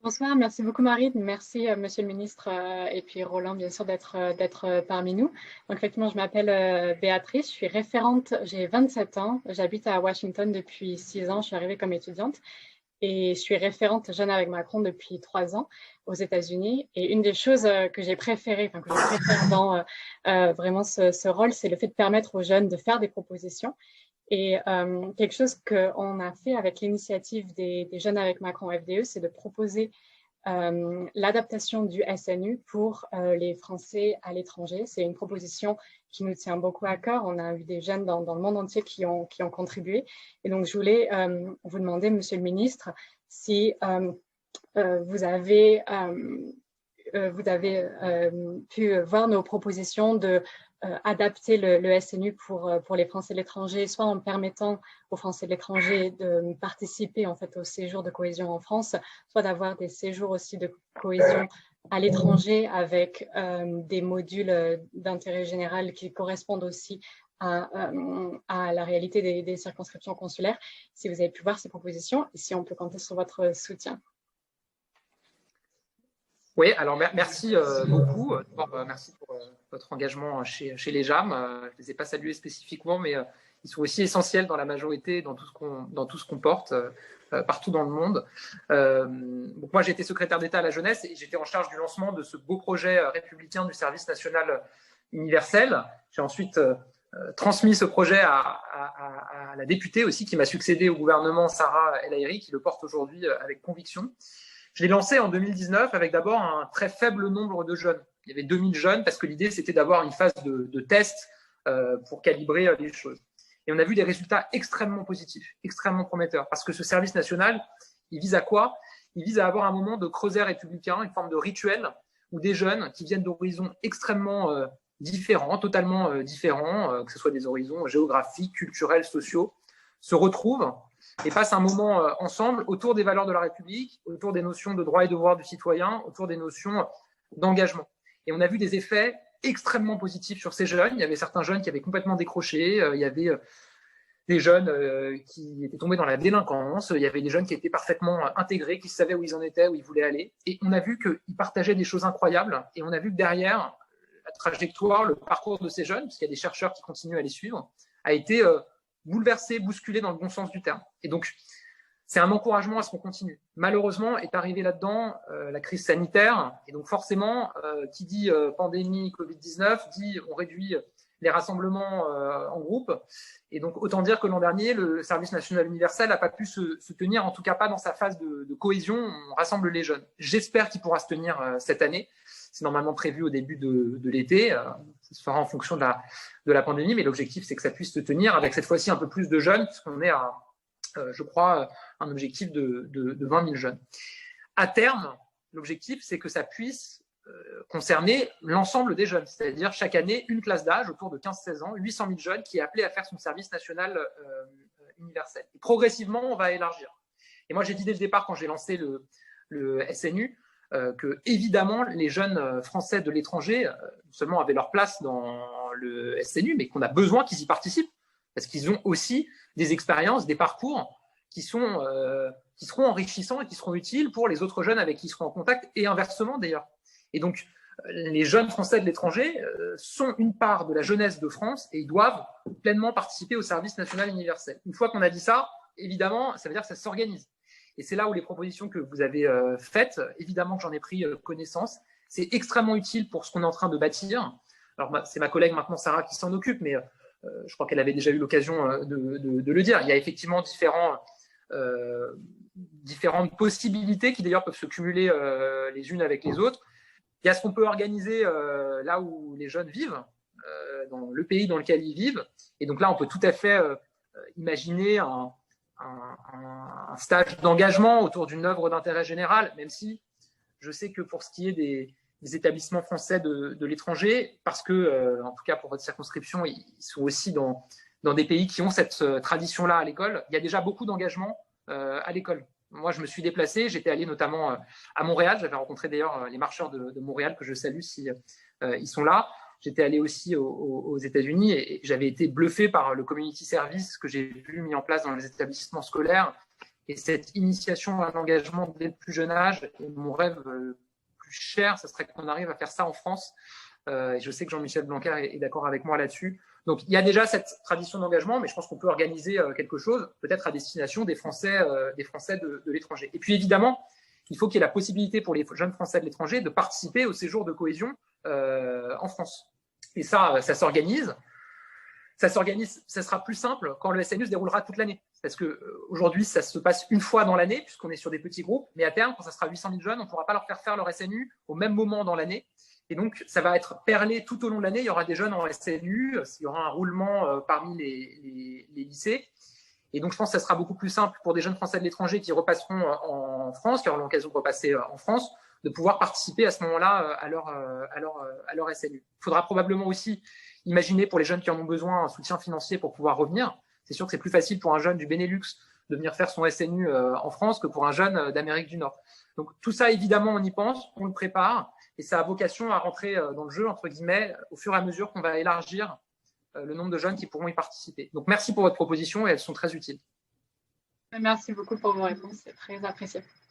Bonsoir, merci beaucoup Marie, merci Monsieur le ministre et puis Roland bien sûr d'être parmi nous. Donc effectivement, je m'appelle Béatrice, je suis référente, j'ai 27 ans, j'habite à Washington depuis 6 ans, je suis arrivée comme étudiante et je suis référente Jeunes avec Macron depuis 3 ans aux États-Unis. Et une des choses que j'ai préférées, enfin que je préfère dans vraiment ce rôle, c'est le fait de permettre aux jeunes de faire des propositions. Et quelque chose qu'on a fait avec l'initiative des Jeunes avec Macron FDE, c'est de proposer l'adaptation du SNU pour les Français à l'étranger. C'est une proposition qui nous tient beaucoup à cœur. On a eu des jeunes dans le monde entier qui ont contribué. Et donc, je voulais vous demander, Monsieur le ministre, si vous avez pu voir nos propositions de adapter le SNU pour les Français de l'étranger, soit en permettant aux Français de l'étranger de participer en fait au séjour de cohésion en France, soit d'avoir des séjours aussi de cohésion à l'étranger avec des modules d'intérêt général qui correspondent aussi à la réalité des circonscriptions consulaires. Si vous avez pu voir ces propositions et si on peut compter sur votre soutien. Oui, alors merci beaucoup. Merci pour votre engagement chez les JAM. Je ne les ai pas salués spécifiquement, mais ils sont aussi essentiels dans la majorité, dans tout ce qu'on porte partout dans le monde. Donc moi, j'ai été secrétaire d'État à la jeunesse et j'étais en charge du lancement de ce beau projet républicain du service national universel. J'ai ensuite transmis ce projet à la députée aussi qui m'a succédé au gouvernement, Sarah El Haïry, qui le porte aujourd'hui avec conviction. Je l'ai lancé en 2019 avec d'abord un très faible nombre de jeunes. Il y avait 2000 jeunes parce que l'idée, c'était d'avoir une phase de test pour calibrer les choses. Et on a vu des résultats extrêmement positifs, extrêmement prometteurs. Parce que ce service national, il vise à quoi? Il vise à avoir un moment de creuset républicain, une forme de rituel où des jeunes qui viennent d'horizons extrêmement différents, totalement différents, que ce soit des horizons géographiques, culturels, sociaux, se retrouvent et passent un moment ensemble autour des valeurs de la République, autour des notions de droits et devoirs du citoyen, autour des notions d'engagement. Et on a vu des effets extrêmement positifs sur ces jeunes. Il y avait certains jeunes qui avaient complètement décroché, il y avait des jeunes qui étaient tombés dans la délinquance, il y avait des jeunes qui étaient parfaitement intégrés, qui savaient où ils en étaient, où ils voulaient aller. Et on a vu qu'ils partageaient des choses incroyables, et on a vu que derrière, la trajectoire, le parcours de ces jeunes, puisqu'il y a des chercheurs qui continuent à les suivre, a été bouleversé, bousculé dans le bon sens du terme. Et donc, c'est un encouragement à ce qu'on continue. Malheureusement, est arrivée là-dedans la crise sanitaire. Et donc, forcément, qui dit pandémie, Covid-19, dit on réduit les rassemblements en groupe. Et donc, autant dire que l'an dernier, le service national universel n'a pas pu se tenir, en tout cas pas dans sa phase de cohésion. On rassemble les jeunes. J'espère qu'il pourra se tenir cette année. C'est normalement prévu au début de l'été. Ça se fera en fonction de la pandémie, mais l'objectif, c'est que ça puisse se tenir avec cette fois-ci un peu plus de jeunes, puisqu'on est à, je crois, un objectif de 20 000 jeunes. À terme, l'objectif, c'est que ça puisse concerner l'ensemble des jeunes, c'est-à-dire chaque année, une classe d'âge autour de 15-16 ans, 800 000 jeunes qui est appelé à faire son service national universel. Et progressivement, on va élargir. Et moi, j'ai dit dès le départ, quand j'ai lancé le SNU, que évidemment les jeunes français de l'étranger non seulement avaient leur place dans le SNU, mais qu'on a besoin qu'ils y participent parce qu'ils ont aussi des expériences, des parcours qui seront enrichissants et qui seront utiles pour les autres jeunes avec qui ils seront en contact et inversement d'ailleurs. Et donc les jeunes français de l'étranger sont une part de la jeunesse de France et ils doivent pleinement participer au service national universel. Une fois qu'on a dit ça, évidemment, ça veut dire que ça s'organise. Et c'est là où les propositions que vous avez faites, évidemment que j'en ai pris connaissance. C'est extrêmement utile pour ce qu'on est en train de bâtir. Alors, c'est ma collègue maintenant, Sarah, qui s'en occupe, mais je crois qu'elle avait déjà eu l'occasion de le dire. Il y a effectivement différentes possibilités qui d'ailleurs peuvent se cumuler les unes avec les autres. Il y a ce qu'on peut organiser là où les jeunes vivent, dans le pays dans lequel ils vivent. Et donc là, on peut tout à fait imaginer un stage d'engagement autour d'une œuvre d'intérêt général, même si je sais que pour ce qui est des établissements français de l'étranger, parce que, en tout cas pour votre circonscription, ils sont aussi dans des pays qui ont cette tradition-là à l'école, il y a déjà beaucoup d'engagement à l'école. Moi, je me suis déplacé, j'étais allé notamment à Montréal, j'avais rencontré d'ailleurs les marcheurs de Montréal, que je salue si ils sont là. J'étais allé aussi aux États-Unis et j'avais été bluffé par le community service que j'ai vu mis en place dans les établissements scolaires Et cette initiation à l'engagement dès le plus jeune âge, et mon rêve plus cher, ce serait qu'on arrive à faire ça en France. Et je sais que Jean-Michel Blanquer est d'accord avec moi là-dessus. Donc, il y a déjà cette tradition d'engagement, mais je pense qu'on peut organiser quelque chose, peut-être à destination des Français de l'étranger. Et puis, évidemment, il faut qu'il y ait la possibilité pour les jeunes Français de l'étranger de participer au séjour de cohésion en France. Et ça s'organise. Ça sera plus simple quand le SNU se déroulera toute l'année. Parce qu'aujourd'hui, ça se passe une fois dans l'année, puisqu'on est sur des petits groupes. Mais à terme, quand ça sera 800 000 jeunes, on ne pourra pas leur faire leur SNU au même moment dans l'année. Et donc, ça va être perlé tout au long de l'année. Il y aura des jeunes en SNU, il y aura un roulement parmi les lycées. Et donc, je pense que ça sera beaucoup plus simple pour des jeunes Français de l'étranger qui repasseront en France, qui auront l'occasion de repasser en France, de pouvoir participer à ce moment-là à leur SNU. Il faudra probablement aussi imaginer pour les jeunes qui en ont besoin un soutien financier pour pouvoir revenir. C'est sûr que c'est plus facile pour un jeune du Benelux de venir faire son SNU en France que pour un jeune d'Amérique du Nord. Donc, tout ça, évidemment, on y pense, on le prépare. Et ça a vocation à rentrer dans le jeu, entre guillemets, au fur et à mesure qu'on va élargir le nombre de jeunes qui pourront y participer. Donc, merci pour votre proposition et elles sont très utiles. Merci beaucoup pour vos réponses, c'est très apprécié.